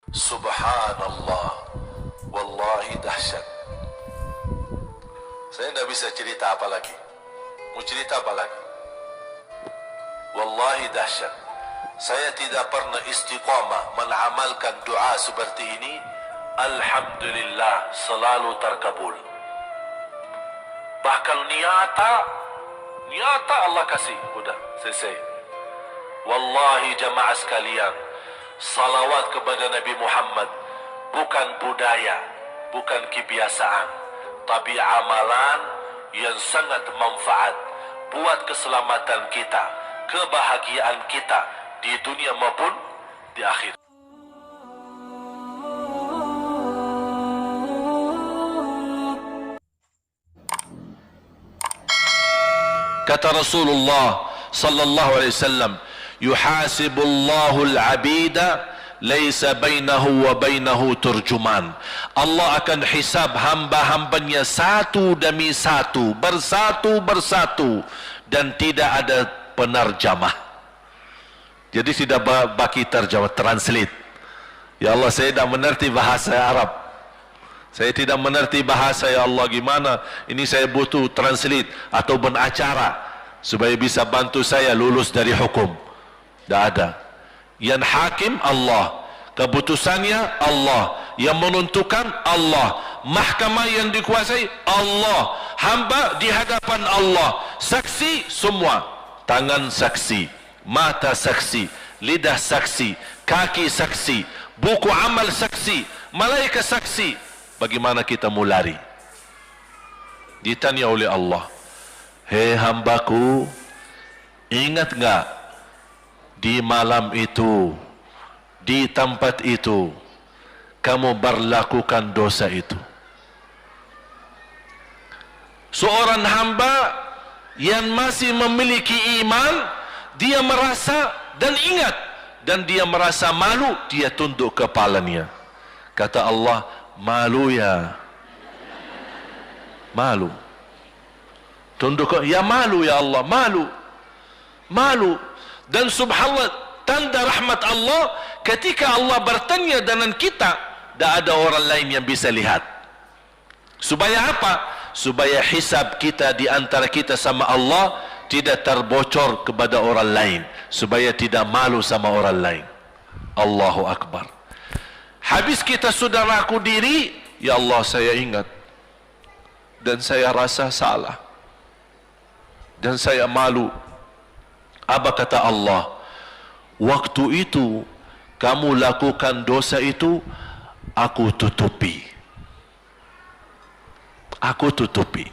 Subhanallah, wallahi dahsyat. Saya tidak bisa cerita apa lagi. Mau cerita apa lagi? Wallahi dahsyat. Saya tidak pernah istiqamah mengamalkan doa seperti ini. Alhamdulillah, selalu terkabul. Bahkan niata Allah kasih. Sudah selesai. Wallahi jamaah sekalian, salawat kepada Nabi Muhammad bukan budaya, bukan kebiasaan, tapi amalan yang sangat manfaat buat keselamatan kita, kebahagiaan kita di dunia maupun di akhirat. Kata Rasulullah sallallahu alaihi wasallam, yuhasibullahu al-'abida laisa bainahu wa bainahu turjuman. Allah akan hisab hamba-hambanya satu demi satu, bersatu dan tidak ada penerjemah. Jadi tidak bagi terjemah, translate. Ya Allah, saya tidak mengerti bahasa Arab. Saya tidak mengerti bahasa, ya Allah, gimana? Ini saya butuh translate atau acara supaya bisa bantu saya lulus dari hukum. Tidak ada. Yang hakim Allah, keputusannya Allah, yang menentukan Allah, mahkamah yang dikuasai Allah, hamba di hadapan Allah, saksi semua, tangan saksi, mata saksi, lidah saksi, kaki saksi, buku amal saksi, malaikat saksi. Bagaimana kita mau lari? Ditanya oleh Allah, hei hambaku, ingat enggak di malam itu, di tempat itu, kamu berlakukan dosa itu? Seorang hamba yang masih memiliki iman, dia merasa dan ingat, dan dia merasa malu, dia tunduk kepalanya. Kata Allah, malu ya, malu. Tunduk, ya malu ya Allah, malu. Dan subhanallah, tanda rahmat Allah, ketika Allah bertanya dengan kita, tidak ada orang lain yang bisa lihat. Supaya apa? Supaya hisab kita di antara kita sama Allah tidak terbocor kepada orang lain, supaya tidak malu sama orang lain. Allahu Akbar. Habis kita sudah raku diri, ya Allah, saya ingat dan saya rasa salah dan saya malu. Apa kata Allah? Waktu itu kamu lakukan dosa itu, aku tutupi. Aku tutupi.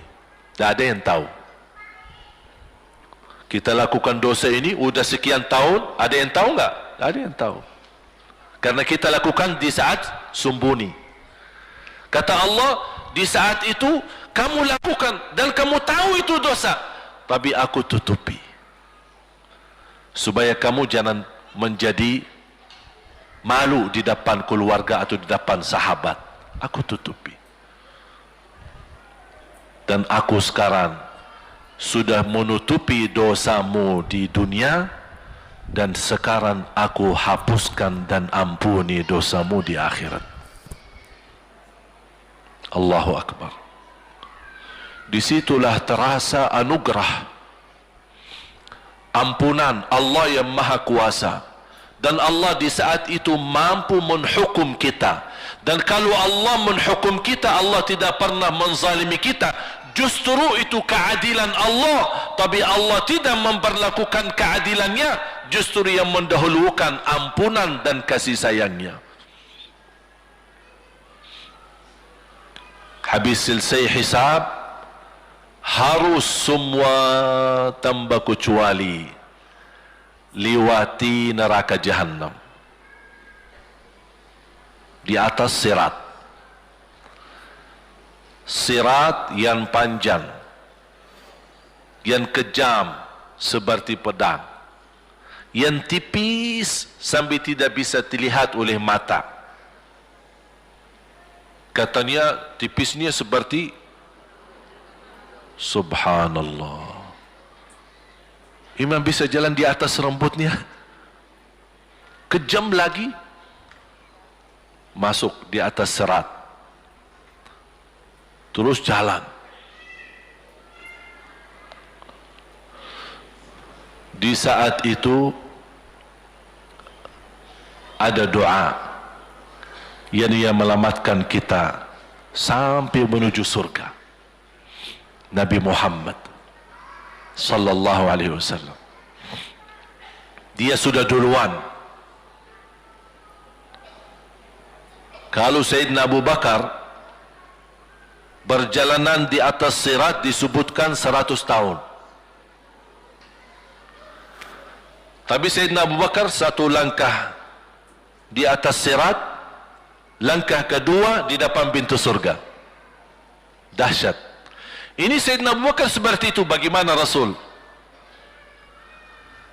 Tidak ada yang tahu. Kita lakukan dosa ini udah sekian tahun, ada yang tahu enggak? Tidak ada yang tahu. Karena kita lakukan di saat sembunyi. Kata Allah, di saat itu kamu lakukan dan kamu tahu itu dosa, tapi aku tutupi supaya kamu jangan menjadi malu di depan keluarga atau di depan sahabat. Aku tutupi. Dan aku sekarang sudah menutupi dosamu di dunia, dan sekarang aku hapuskan dan ampuni dosamu di akhirat. Allahu Akbar. Disitulah terasa anugerah, ampunan Allah yang maha kuasa. Dan Allah di saat itu mampu menghukum kita. Dan kalau Allah menghukum kita, Allah tidak pernah menzalimi kita. Justru itu keadilan Allah. Tapi Allah tidak memperlakukan keadilannya, justru yang mendahulukan ampunan dan kasih sayangnya. Habis selesai hisab, harus semua tanpa kecuali liwati neraka Jahannam di atas sirat. sirat yang panjang, yang kejam seperti pedang, yang tipis sampai tidak bisa dilihat oleh mata. Katanya tipisnya seperti, subhanallah, imam bisa jalan di atas rambutnya. Kejam lagi, masuk di atas serat, terus jalan. Di saat itu ada doa yang ia melamatkan kita sampai menuju surga. Nabi Muhammad sallallahu alaihi wasallam, dia sudah duluan. Kalau Sayyidina Abu Bakar berjalanan di atas sirat disebutkan 100 tahun. Tapi Sayyidina Abu Bakar satu langkah di atas sirat, langkah kedua di depan pintu surga. Dahsyat. Ini Sayyidina Abu Bakar seperti itu. Bagaimana Rasul?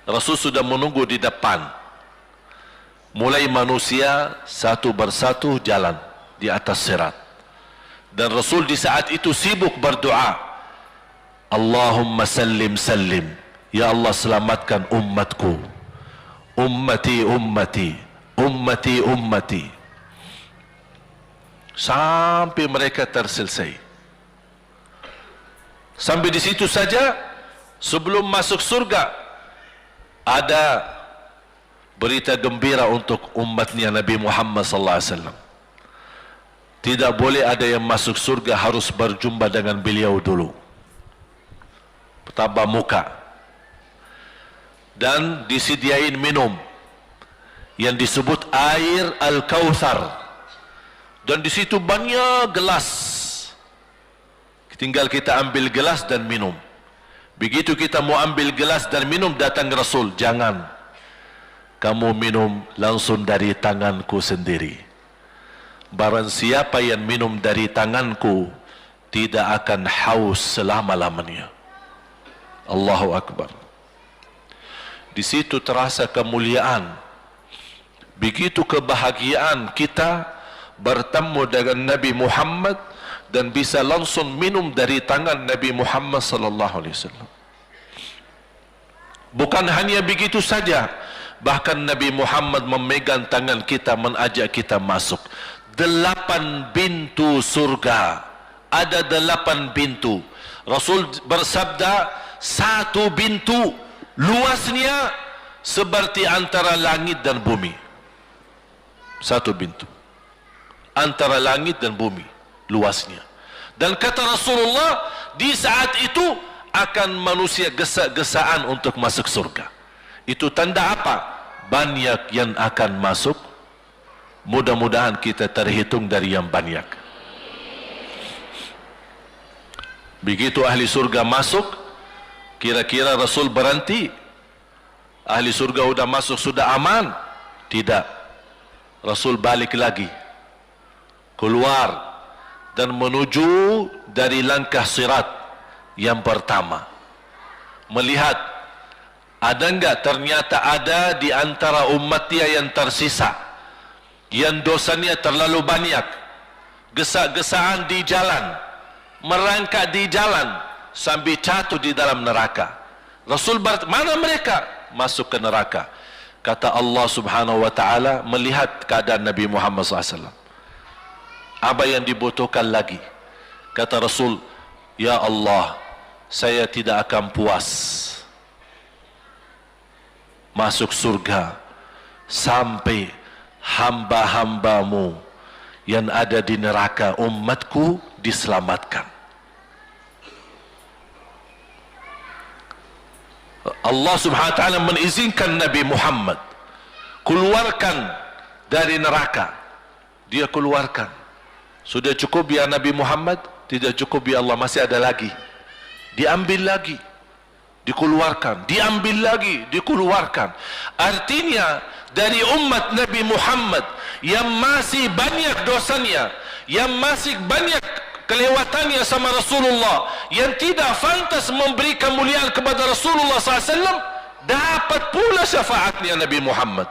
Rasul sudah menunggu di depan. Mulai manusia satu persatu jalan di atas sirat. Dan Rasul di saat itu sibuk berdoa, Allahumma sallim sallim, ya Allah selamatkan umatku, ummati ummati, ummati ummati, sampai mereka terselesai. Sampai di situ saja. Sebelum masuk surga ada berita gembira untuk umatnya Nabi Muhammad sallallahu alaihi wasallam. Tidak boleh ada yang masuk surga harus berjumpa dengan beliau dulu, pertama muka, dan disediain minum yang disebut air Al-Kautsar, dan di situ banyak gelas. Tinggal kita ambil gelas dan minum. Begitu kita mau ambil gelas dan minum, datang Rasul, jangan kamu minum langsung dari tanganku sendiri. Barang siapa yang minum dari tanganku tidak akan haus selama-lamanya. Allahu Akbar. Di situ terasa kemuliaan. Begitu kebahagiaan kita bertemu dengan Nabi Muhammad dan bisa langsung minum dari tangan Nabi Muhammad sallallahu alaihi wasallam. Bukan hanya begitu saja, bahkan Nabi Muhammad memegang tangan kita, mengajak kita masuk 8 pintu surga. Ada 8 pintu. Rasul bersabda, 1 pintu luasnya seperti antara langit dan bumi. 1 pintu antara langit dan bumi luasnya. Dan kata Rasulullah, di saat itu akan manusia gesa-gesaan untuk masuk surga. Itu tanda apa? Banyak yang akan masuk. Mudah-mudahan kita terhitung dari yang banyak. Begitu ahli surga masuk, kira-kira Rasul berhenti? Ahli surga sudah masuk, sudah aman? Tidak. Rasul balik lagi, keluar dan menuju dari langkah sirat yang pertama, melihat ada enggak ternyata ada di antara umatnya yang tersisa, yang dosanya terlalu banyak, gesa-gesaan di jalan, merangkak di jalan sampai jatuh di dalam neraka. Rasul mana mereka? Masuk ke neraka. Kata Allah subhanahu wa ta'ala, melihat keadaan Nabi Muhammad SAW, apa yang dibutuhkan lagi? Kata Rasul, ya Allah, saya tidak akan puas masuk surga sampai hamba-hambamu yang ada di neraka, umatku, diselamatkan. Allah subhanahu wa ta'ala mengizinkan Nabi Muhammad keluarkan dari neraka. Dia keluarkan. Sudah cukup ya Nabi Muhammad? Tidak cukup ya Allah, masih ada lagi. Diambil lagi, dikeluarkan, diambil lagi, dikeluarkan. Artinya dari umat Nabi Muhammad yang masih banyak dosanya, yang masih banyak kelewatannya sama Rasulullah, yang tidak fantas memberi kemuliaan kepada Rasulullah SAW, dapat pula syafaatnya Nabi Muhammad.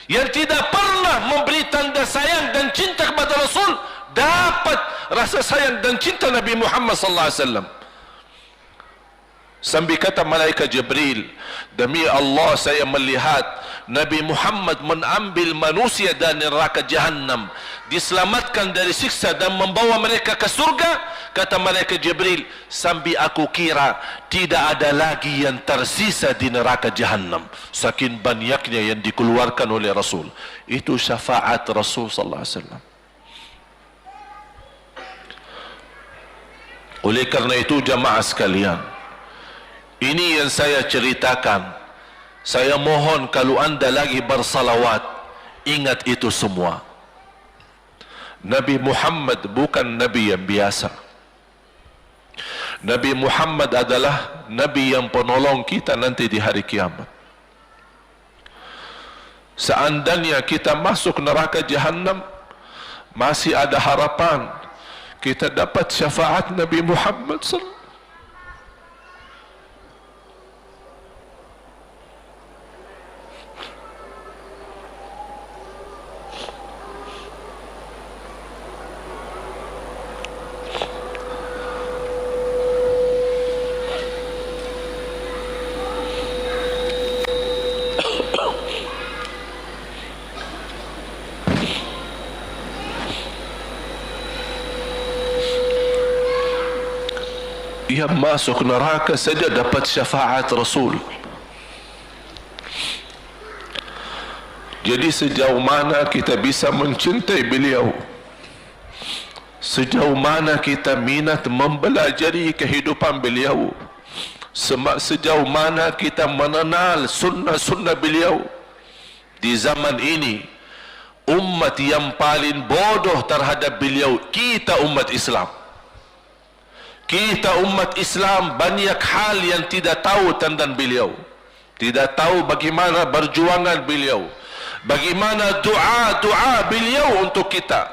Yang tidak pernah memberi tanda sayang dan cinta kepada Rasul, dapat rasa sayang dan cinta Nabi Muhammad SAW. Sambil kata malaikat Jibril, demi Allah saya melihat Nabi Muhammad mengambil manusia dari neraka Jahannam, diselamatkan dari siksa dan membawa mereka ke surga. Kata malaikat Jibril, sambil aku kira tidak ada lagi yang tersisa di neraka Jahannam, saking banyaknya yang dikeluarkan oleh Rasul. Itu syafaat Rasul sallallahu alaihi wasallam. Oleh karena itu jamaah sekalian, ini yang saya ceritakan. Saya mohon kalau anda lagi bersalawat, ingat itu semua. Nabi Muhammad bukan Nabi yang biasa. Nabi Muhammad adalah Nabi yang penolong kita nanti di hari kiamat. Seandainya kita masuk neraka Jahannam, masih ada harapan kita dapat syafaat Nabi Muhammad sallallahu. Yang masuk neraka saja dapat syafaat Rasul. Jadi sejauh mana kita bisa mencintai beliau, sejauh mana kita minat mempelajari kehidupan beliau, sejauh mana kita mengenal sunnah-sunnah beliau. Di zaman ini, umat yang paling bodoh terhadap beliau kita umat Islam. Kita umat Islam banyak hal yang tidak tahu tentang beliau, tidak tahu bagaimana perjuangan beliau, bagaimana doa beliau untuk kita,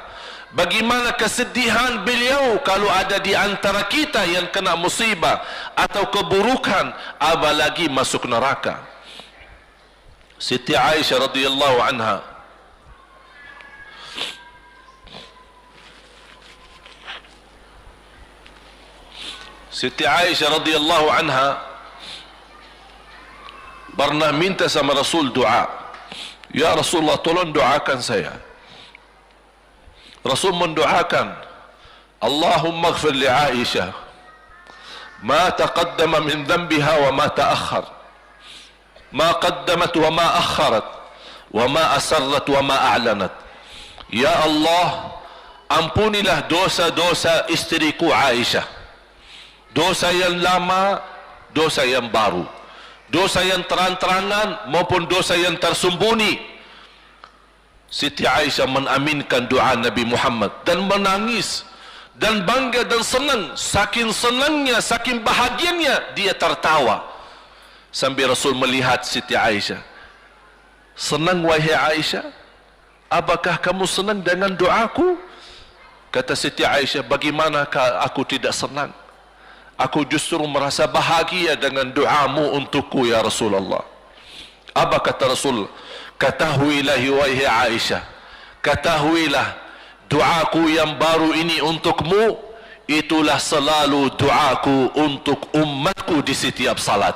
bagaimana kesedihan beliau kalau ada di antara kita yang kena musibah atau keburukan, apalagi masuk neraka. Siti Aisyah radhiyallahu anha, Siti Aisyah radhiyallahu anha pernah minta sama Rasul doa. Ya Rasulullah, tolong doakan saya. Rasul mendoakan, Allahumma ighfir li Aisyah ma taqaddama min dhanbiha wa ma ta'akhkhar, ma qaddamat wa ma akharat, wa ma asarrat wa ma a'lanat. Ya Allah, ampunilah dosa-dosa istriku Aisyah, dosa yang lama, dosa yang baru, dosa yang terang-terangan maupun dosa yang tersembunyi. Siti Aisyah mengaminkan doa Nabi Muhammad dan menangis dan bangga dan senang. Saking senangnya, saking bahagianya, dia tertawa. Sambil Rasul melihat Siti Aisyah, senang wahai Aisyah, apakah kamu senang dengan doaku? Kata Siti Aisyah, bagaimanakah aku tidak senang? Aku justru merasa bahagia dengan doamu untukku ya Rasulullah. Apa kata Rasul? Ketahuilah wahai Aisyah, ketahuilah doaku yang baru ini untukmu, itulah selalu doaku untuk umatku di setiap salat.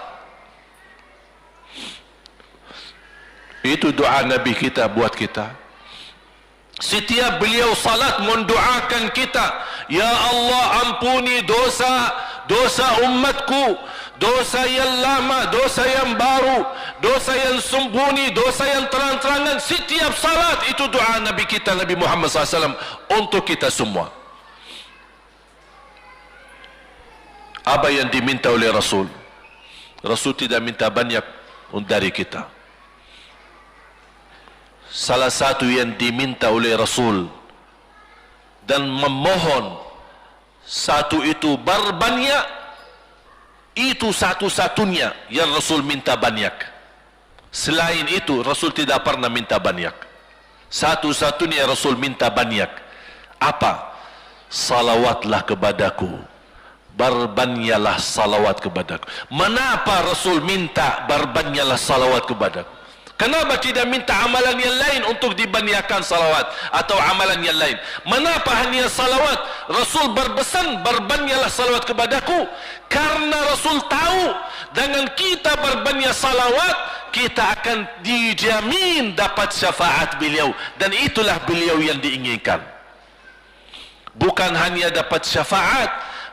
Itu doa Nabi kita buat kita. Setiap beliau salat mendoakan kita, ya Allah ampuni dosa umatku, dosa yang lama, dosa yang baru, dosa yang sembunyi, dosa yang terang-terangan. Setiap salat itu doa Nabi kita, Nabi Muhammad SAW untuk kita semua. Apa yang diminta oleh Rasul? Rasul tidak minta banyak dari kita. Salah satu yang diminta oleh Rasul dan memohon, satu itu berbanyak, itu satu-satunya yang Rasul minta banyak. Selain itu Rasul tidak pernah minta banyak. Satu-satunya Rasul minta banyak. Apa? salawatlah kepadaku, berbanyalah salawat kepadaku. Mengapa Rasul minta berbanyalah salawat kepadaku? Kenapa tidak minta amalan yang lain untuk dibanyakan salawat atau amalan yang lain? Mengapa hanya salawat? Rasul berpesan berbanyalah salawat kepadaku karena Rasul tahu dengan kita berbanyak salawat kita akan dijamin dapat syafaat beliau, dan itulah beliau yang diinginkan. Bukan hanya dapat syafaat,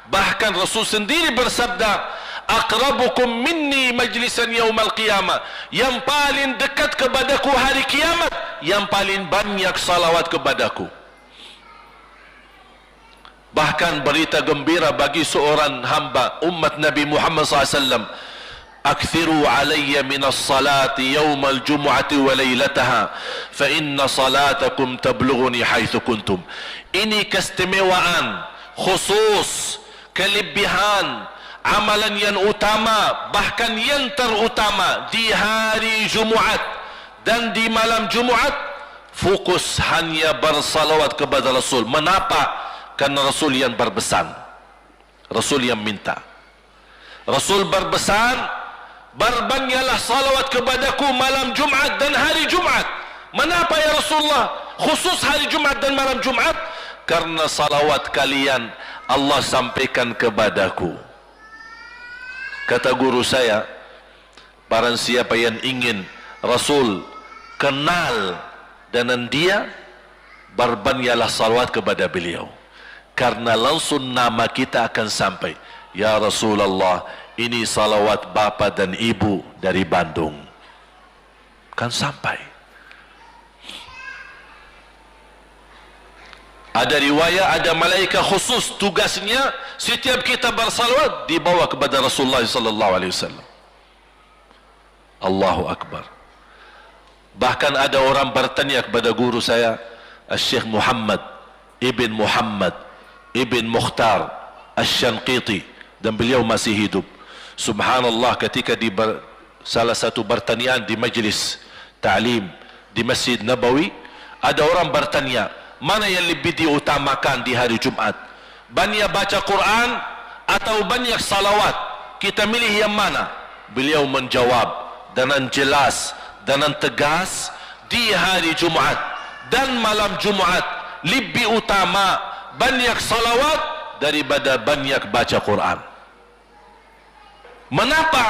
bahkan Rasul sendiri bersabda, aqrabukum minni majlisan yaumal qiyamah, yang paling dekat kepadaku hari kiamat yang paling banyak salawat kepadaku. Bahkan berita gembira bagi seorang hamba umat Nabi Muhammad SAW, akthiru alayya minas salati yaumal jumu'ati wa laylataha fa inna salatakum tablughuni haitsu kuntum. Ini keistimewaan khusus, kelebihan, amalan yang utama, bahkan yang terutama di hari Jumaat dan di malam Jumaat, fokus hanya bersalawat kepada Rasul. Mengapa? Karena Rasul yang berpesan, Rasul yang minta. Rasul berpesan, berbanyaklah salawat kepadaku malam Jumaat dan hari Jumaat. Mengapa ya Rasulullah khusus hari Jumaat dan malam Jumaat? Karena salawat kalian Allah sampaikan kepadaku. Kata guru saya, barang siapa yang ingin Rasul kenal dengan dia, berbanyaklah salawat kepada beliau, karena langsung nama kita akan sampai. Ya Rasulullah, ini salawat bapa dan ibu dari Bandung, kan sampai. Ada riwayat, ada malaikat khusus tugasnya setiap kita bersalawat dibawa kepada Rasulullah sallallahu alaihi wasallam. Allahu akbar. Bahkan ada orang bertanya kepada guru saya, Syekh Muhammad ibn Mukhtar Asy-Syanqiti, dan beliau masih hidup. Subhanallah, ketika di salah satu pertanyaan di majlis ta'lim di Masjid Nabawi, ada orang bertanya, mana yang lebih diutamakan di hari Jumat? Banyak baca Quran atau banyak salawat? Kita milih yang mana? Beliau menjawab dengan jelas, dengan tegas, di hari Jumat dan malam Jumat lebih utama banyak salawat daripada banyak baca Quran. Mengapa?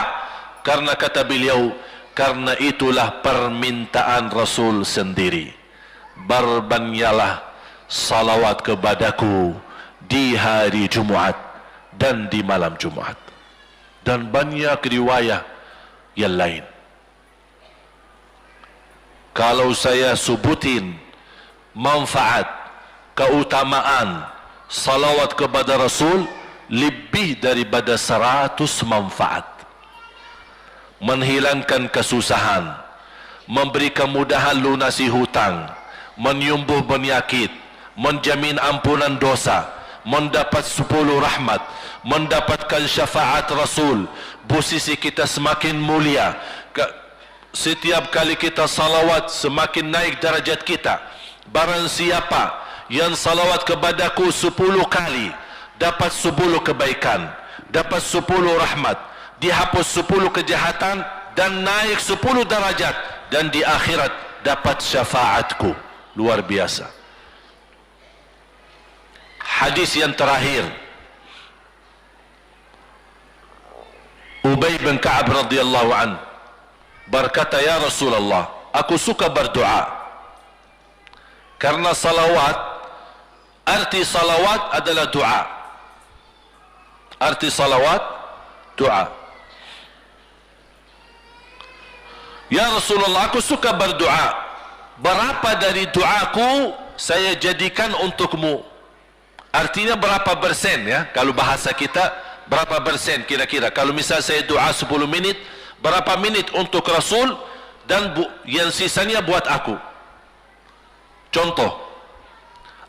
Karena kata beliau, karena itulah permintaan Rasul sendiri. Berbanyaklah salawat kepadaku di hari Jumaat dan di malam Jumaat. Dan banyak riwayat yang lain. Kalau saya sebutin manfaat, keutamaan salawat kepada Rasul, lebih daripada 100 manfaat. Menghilangkan kesusahan, memberi kemudahan lunasi hutang, menyembuh penyakit, menjamin ampunan dosa, mendapat 10 rahmat, mendapatkan syafaat Rasul, posisi kita semakin mulia. Setiap kali kita salawat semakin naik darajat kita. Barang siapa yang salawat kepadaku 10 kali, dapat 10 kebaikan, dapat 10 rahmat, dihapus 10 kejahatan, dan naik 10 darajat, dan di akhirat dapat syafaatku. Luar biasa. Hadis yang terakhir, Ubay bin Ka'ab radhiyallahu an berkata, ya Rasulullah, aku suka berdoa. Karena salawat, arti salawat adalah doa. Arti salawat, doa. Ya Rasulullah, aku suka berdoa. Berapa dari doaku saya jadikan untukmu? Artinya berapa persen ya? Kalau bahasa kita, berapa persen kira-kira? Kalau misal saya doa 10 menit, berapa menit untuk Rasul, dan yang sisanya buat aku? Contoh,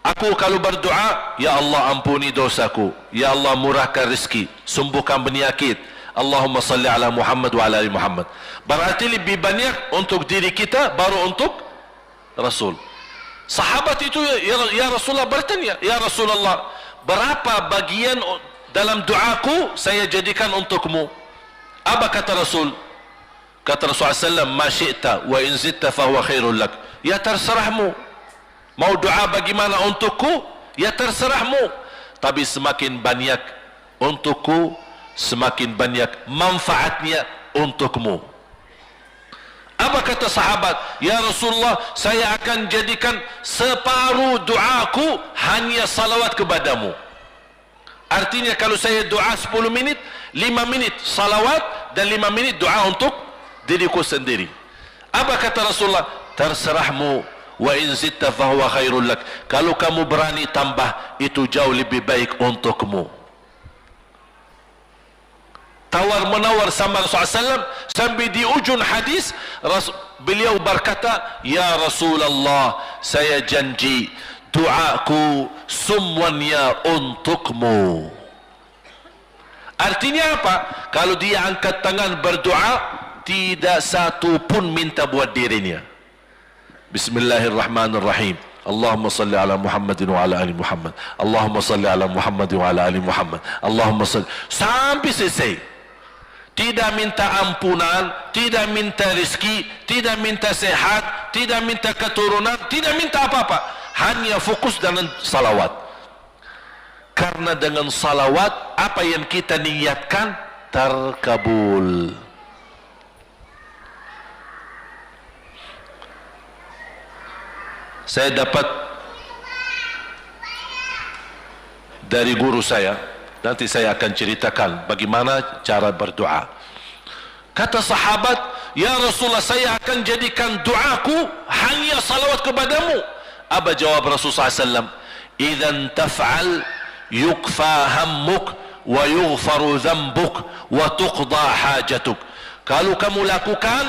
aku kalau berdoa, ya Allah ampuni dosaku, ya Allah murahkan rezeki, sembuhkan penyakit, Allahumma salli ala Muhammad wa ala ali Muhammad. Berarti lebih banyak untuk diri kita, baru untuk Rasul. Sahabat itu, ya Rasulullah bertanya, ya Rasulullah, berapa bagian dalam doaku saya jadikan untukmu? Apa kata Rasul? Kata Rasulullah SAW, ma syi'ta wa in zitta fahuwa khairul lak. Ya terserahmu. Mau doa bagaimana untukku? Ya terserahmu. Tapi semakin banyak untukku, semakin banyak manfaatnya untukmu. Apa kata sahabat? Ya Rasulullah, saya akan jadikan separuh doaku hanya salawat kepadamu. Artinya kalau saya doa 10 minit, 5 minit salawat dan 5 minit doa untuk diriku sendiri. Apa kata Rasulullah? Terserahmu, wa in zitta fahuwa khairul lak. Kalau kamu berani tambah, itu jauh lebih baik untukmu. Tawar menawar sama Rasulullah SAW, sampai di ujung hadis beliau berkata, ya Rasulullah, saya janji doaku semuanya untukmu. Artinya apa? Kalau dia angkat tangan berdoa, tidak satu pun minta buat dirinya. Bismillahirrahmanirrahim. Allahumma salli ala Muhammadin wa ala ali Muhammad. Allahumma salli ala Muhammadin wa ala ali Muhammad. Allahumma salli, sampai selesai. Tidak minta ampunan, tidak minta rezeki, tidak minta sehat, tidak minta keturunan, tidak minta apa-apa. Hanya fokus dengan salawat. Karena dengan salawat, apa yang kita niatkan terkabul. Saya dapat dari guru saya, nanti saya akan ceritakan bagaimana cara berdoa. Kata sahabat, ya Rasulullah, saya akan jadikan doaku hanya salawat kepadamu. Apa jawab Rasulullah SAW? Idzan taf'al yukfa hammuk wa yughfaru dhanbuk wa tuqda hajatuk. Kalau kamu lakukan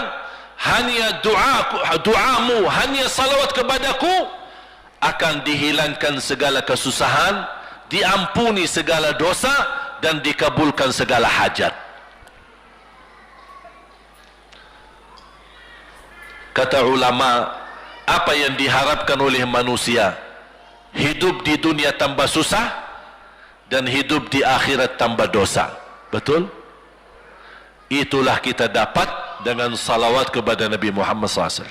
hanya doamu hanya salawat kepadaku, akan dihilangkan segala kesusahan, diampuni segala dosa, dan dikabulkan segala hajat. Kata ulama, apa yang diharapkan oleh manusia? Hidup di dunia tambah susah dan hidup di akhirat tambah dosa. Betul? Itulah kita dapat dengan salawat kepada Nabi Muhammad SAW.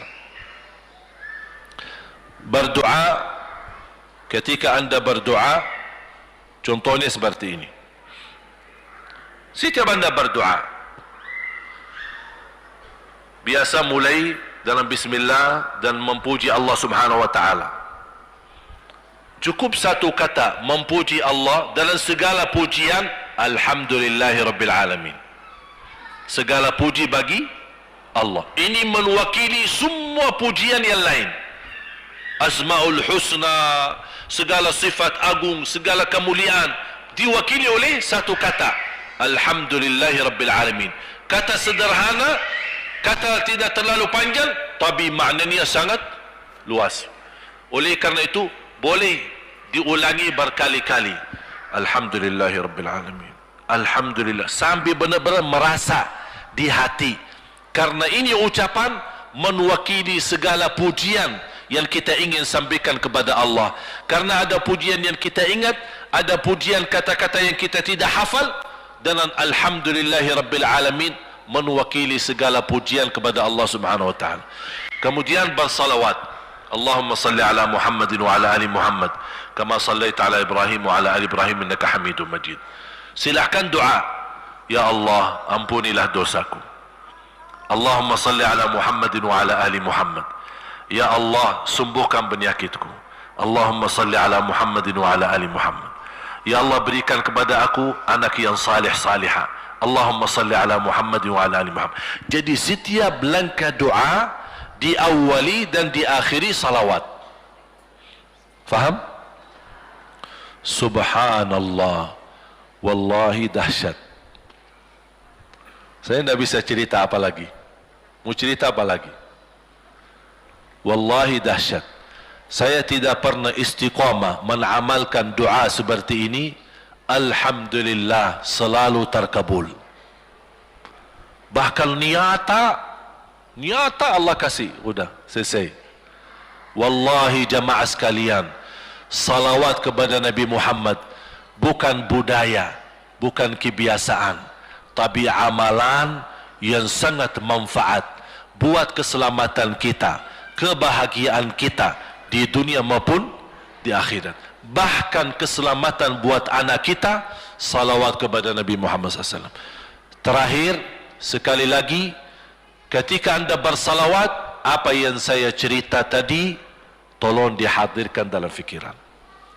Berdoa, ketika anda berdoa, contohnya seperti ini. Setiap anda berdoa, biasa mulai dalam bismillah dan memuji Allah Subhanahu wa taala. Cukup satu kata memuji Allah, dalam segala pujian alhamdulillahirabbil alamin. Segala puji bagi Allah. Ini mewakili semua pujian yang lain. Asmaul husna, segala sifat agung, segala kemuliaan diwakili oleh satu kata, alhamdulillahirabbil alamin. Kata sederhana, kata tidak terlalu panjang, tapi maknanya sangat luas. Oleh karena itu boleh diulangi berkali-kali. Alhamdulillahirabbil alamin, alhamdulillah, sampai benar-benar merasa di hati. Karena ini ucapan mewakili segala pujian yang kita ingin sampaikan kepada Allah. Karena ada pujian yang kita ingat, ada pujian kata-kata yang kita tidak hafal, dan alhamdulillahirabbil alamin mewakili segala pujian kepada Allah Subhanahu wa taala. Kemudian bersalawat. Allahumma salli ala Muhammadin wa ala ali Muhammad kama sallaita ala Ibrahim wa ala ali Ibrahim innaka Hamidum Majid. Silakan doa. Ya Allah, ampunilah dosaku. Allahumma salli ala Muhammadin wa ala ali Muhammad. Ya Allah, sembuhkan penyakitku. Allahumma salli ala Muhammadin wa ala ali Muhammad. Ya Allah, berikan kepada aku anak yang salih salihah. Allahumma salli ala Muhammadin wa ala ali Muhammad. Jadi setiap langkah doa diawali dan diakhiri salawat. Faham? Subhanallah, wallahi dahsyat. Saya tidak bisa cerita apa lagi. Mau cerita apa lagi? Wallahi dahsyat. Saya tidak pernah istiqamah mengamalkan doa seperti ini. Alhamdulillah, selalu terkabul. Bahkan nyata Allah kasih, udah selesai. Wallahi jamaah sekalian, salawat kepada Nabi Muhammad bukan budaya, bukan kebiasaan, tapi amalan yang sangat manfaat buat keselamatan kita, kebahagiaan kita di dunia maupun di akhirat. Bahkan keselamatan buat anak kita, salawat kepada Nabi Muhammad SAW. Terakhir, sekali lagi, ketika anda bersalawat, apa yang saya cerita tadi, tolong dihadirkan dalam fikiran.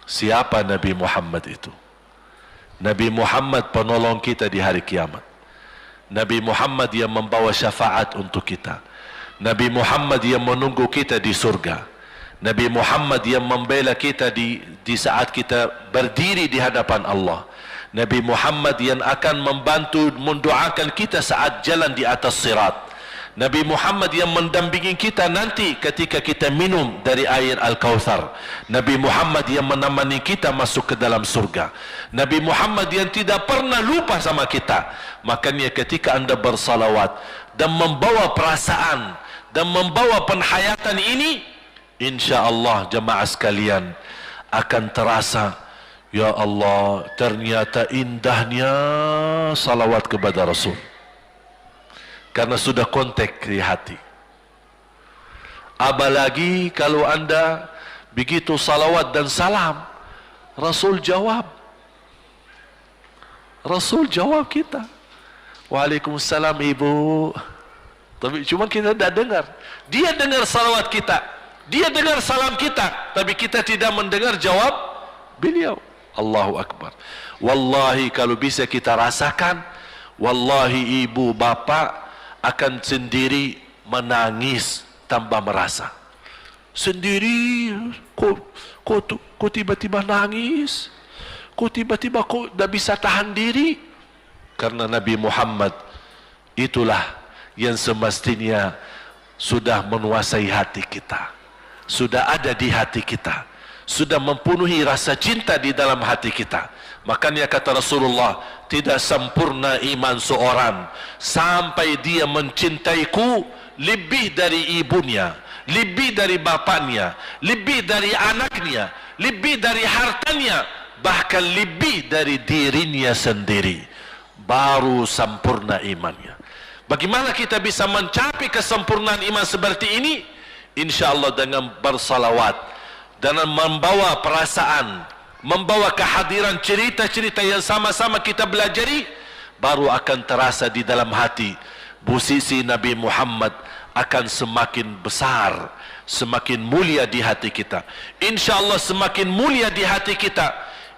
Siapa Nabi Muhammad itu? Nabi Muhammad penolong kita di hari kiamat. Nabi Muhammad yang membawa syafaat untuk kita. Nabi Muhammad yang menunggu kita di surga. Nabi Muhammad yang membela kita di saat kita berdiri di hadapan Allah. Nabi Muhammad yang akan membantu mendoakan kita saat jalan di atas sirat. Nabi Muhammad yang mendampingi kita nanti ketika kita minum dari air Al-Kautsar. Nabi Muhammad yang menemani kita masuk ke dalam surga. Nabi Muhammad yang tidak pernah lupa sama kita. Makanya ketika anda bersalawat dan membawa perasaan dan membawa penghayatan ini, insya-Allah jemaah sekalian akan terasa, ya Allah, ternyata indahnya salawat kepada Rasul. Karena sudah kontak di hati. Apalagi kalau anda begitu salawat dan salam, Rasul jawab. Rasul jawab kita. Waalaikumsalam ibu. Tapi cuma kita tidak dengar. Dia dengar salawat kita, dia dengar salam kita, tapi kita tidak mendengar jawab beliau. Allahu Akbar. Wallahi kalau bisa kita rasakan, wallahi ibu bapa akan sendiri menangis tanpa merasa. Sendiri, kok tiba-tiba nangis? Kok tiba-tiba kok tidak bisa tahan diri? Karena Nabi Muhammad itulah yang semestinya sudah menguasai hati kita, sudah ada di hati kita, sudah mempenuhi rasa cinta di dalam hati kita. Makanya kata Rasulullah, tidak sempurna iman seorang sampai dia mencintaiku lebih dari ibunya, lebih dari bapaknya, lebih dari anaknya, lebih dari hartanya, bahkan lebih dari dirinya sendiri. Baru sempurna imannya. Bagaimana kita bisa mencapai kesempurnaan iman seperti ini? InsyaAllah dengan bersalawat, dengan membawa perasaan, membawa kehadiran cerita-cerita yang sama-sama kita belajari, baru akan terasa di dalam hati posisi Nabi Muhammad akan semakin besar, semakin mulia di hati kita. InsyaAllah semakin mulia di hati kita,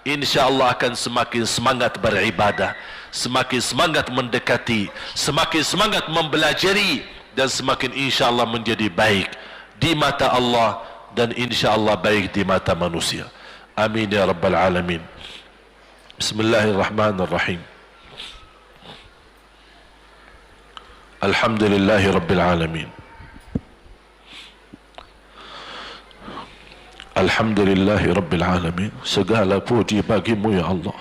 InsyaAllah akan semakin semangat beribadah, semakin semangat mendekati, semakin semangat mempelajari, dan semakin insyaAllah menjadi baik di mata Allah dan insyaAllah baik di mata manusia. Amin ya rabbal alamin. Bismillahirrahmanirrahim. Alhamdulillahi rabbil alamin. Alhamdulillahi rabbil alamin. Segala puji bagimu ya Allah.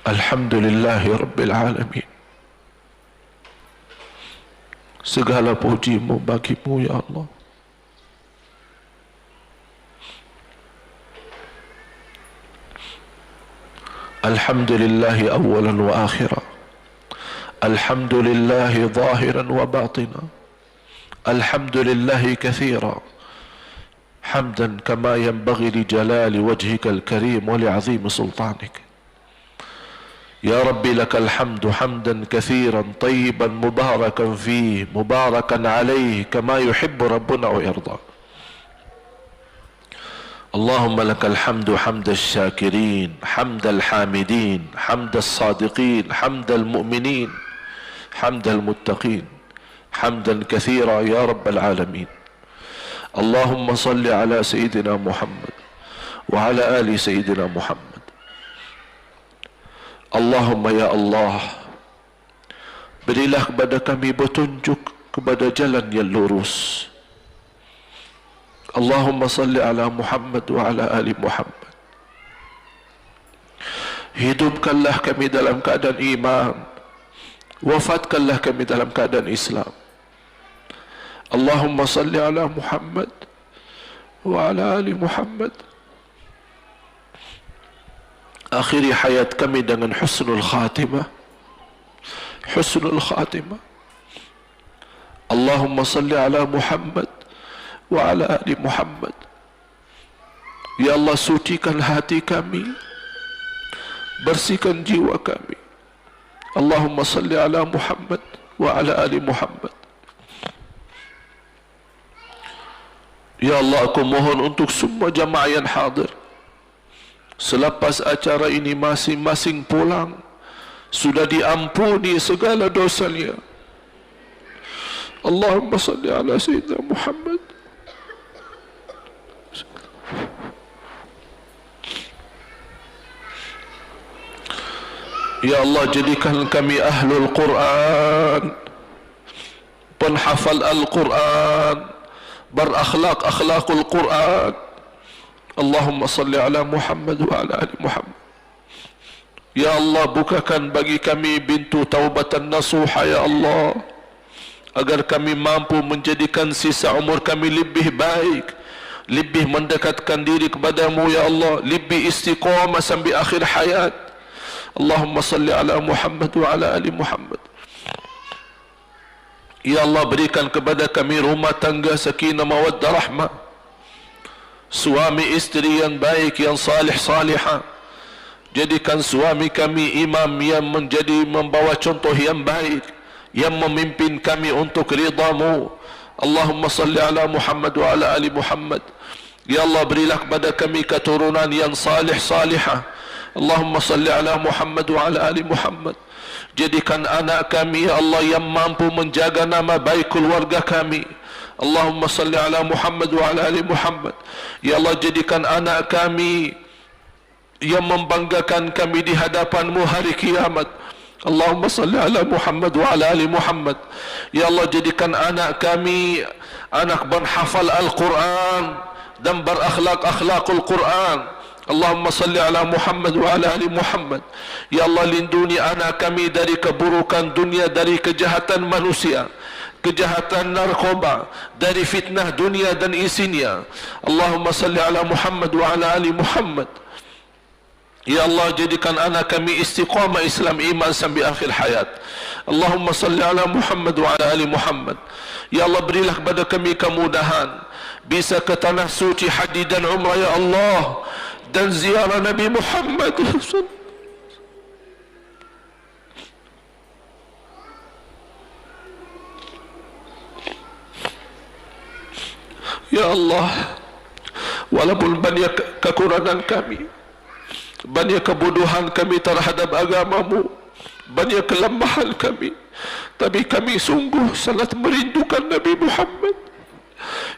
Alhamdulillahi rabbil alamin. Segala pujimu bagimu ya Allah. Alhamdulillahi awalan wa akhira. Alhamdulillahi zahiran wa batina. Alhamdulillahi kathira. Hamdan kama yanbaghi li jalali wajhika al-karim wa li'azim sultanik. Ya Rabbi lakal hamdu hamdan kathiran tayyiban mubarakan fih mubarakan alaih kama yuhibbu rabbuna wa yarda. اللهم لك الحمد حمد الشاكرين حمد الحامدين حمد الصادقين حمد المؤمنين حمد المتقين حمدا كثيرا يا رب العالمين. اللهم صل على سيدنا محمد وعلى آل سيدنا محمد. اللهم ya Allah, berilah kepada kami petunjuk kepada jalan yang lurus. Allahumma salli ala Muhammad wa ala ali Muhammad. Hidupkanlah kami dalam keadaan iman, wafatkanlah kami dalam keadaan Islam. Allahumma salli ala Muhammad wa ala ali Muhammad. akhiri hayat kami dengan husnul khatimah. Husnul khatimah. Allahumma salli ala Muhammad wa ala ali Muhammad. Ya Allah, sucikan hati kami, bersihkan jiwa kami. Allahumma salli ala Muhammad wa ala ali Muhammad. Ya Allah, aku mohon untuk semua jamaah yang hadir, selepas acara ini masing-masing pulang sudah diampuni segala dosanya. Allahumma salli ala Sayyidina Muhammad. Ya Allah, jadikan kami ahlul Quran, penhafal Al-Quran, berakhlak akhlakul Quran. Allahumma salli ala Muhammad wa ala ali Muhammad. Ya Allah, bukakan bagi kami pintu taubatan nasuha ya Allah, agar kami mampu menjadikan sisa umur kami lebih baik, lebih mendekatkan diri kepadamu ya Allah, lebih istiqamah sampai akhir hayat. Allahumma salli ala Muhammad wa ala ali Muhammad. Ya Allah, berikan kepada kami rumah tangga sakinah mawaddah rahmah, suami istri yang baik, yang salih salihah. Jadikan suami kami imam yang membawa contoh yang baik, yang memimpin kami untuk ridha-Mu. Allahumma salli ala Muhammad wa ala ali Muhammad. Ya Allah, berilah kepada kami keturunan yang salih salihah. Allahumma salli ala Muhammad wa ala ali Muhammad. Jadikan anak kami ya Allah yang mampu menjaga nama baik keluarga kami. Allahumma salli ala Muhammad wa ala ali Muhammad. Ya Allah, jadikan anak kami yang membanggakan kami di hadapan-Mu hari kiamat. Allahumma salli ala Muhammad wa ala ali Muhammad. Ya Allah, jadikan anak kami anak berhafal Al-Quran dan berakhlak akhlakul Quran. Allahumma salli ala Muhammad wa ala ali Muhammad. Ya Allah, lindungi anak kami dari keburukan dunia, dari kejahatan manusia, kejahatan narkoba, dari fitnah dunia dan isinya. Allahumma salli ala Muhammad wa ala ali Muhammad. Ya Allah, jadikan anak kami istiqamah Islam iman sampai akhir hayat. Allahumma salli ala Muhammad wa ala ali Muhammad. Ya Allah, berilah kepada kami kemudahan bisa ke tanah suci haji dan umrah ya Allah, dan ziarah Nabi Muhammad. Ya Allah, walaupun banyak kekurangan kami, banyak kebodohan kami terhadap agama-Mu, banyak kelemahan kami, tapi kami sungguh sangat merindukan Nabi Muhammad.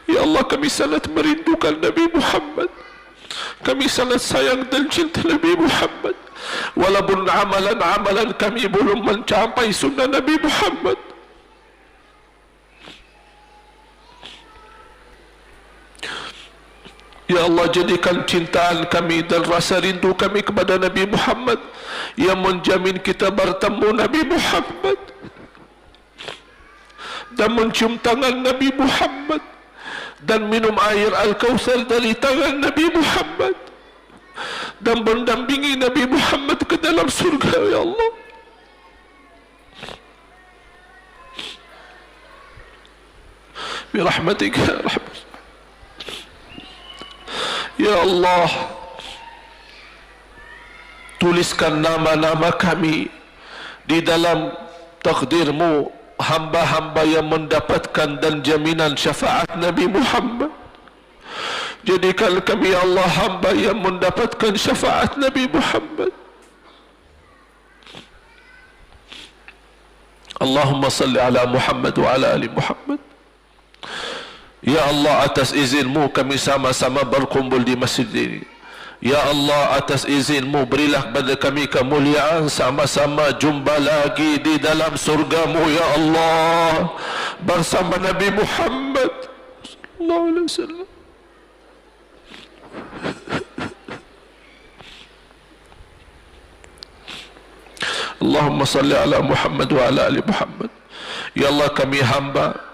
Ya Allah, kami sangat merindukan Nabi Muhammad. Kami sangat sayang dan cinta Nabi Muhammad. Walaupun amalan-amalan kami belum mencapai sunnah Nabi Muhammad. Ya Allah, jadikan cintaan kami dan rasa rindu kami kepada Nabi Muhammad yang menjamin kita bertemu Nabi Muhammad dan mencium tangan Nabi Muhammad dan minum air Al-Kautsar dari tangan Nabi Muhammad dan mendampingi Nabi Muhammad ke dalam surga ya Allah. Birahmatika ya Rahman. Ya Allah, tuliskan nama-nama kami di dalam takdir-Mu, hamba-hamba yang mendapatkan dan jaminan syafaat Nabi Muhammad. Jadikan kami ya Allah hamba yang mendapatkan syafaat Nabi Muhammad. Allahumma salli ala Muhammad wa ala ali Muhammad. Ya Allah, atas izin-Mu kami sama-sama berkumpul di masjid ini. Ya Allah, atas izin-Mu berilah kepada kami kemuliaan sama-sama jumpa lagi di dalam surga-Mu ya Allah, bersama Nabi Muhammad sallallahu alaihi wasallam. Allahumma salli ala Muhammad wa ala ali Muhammad. Ya Allah, kami hamba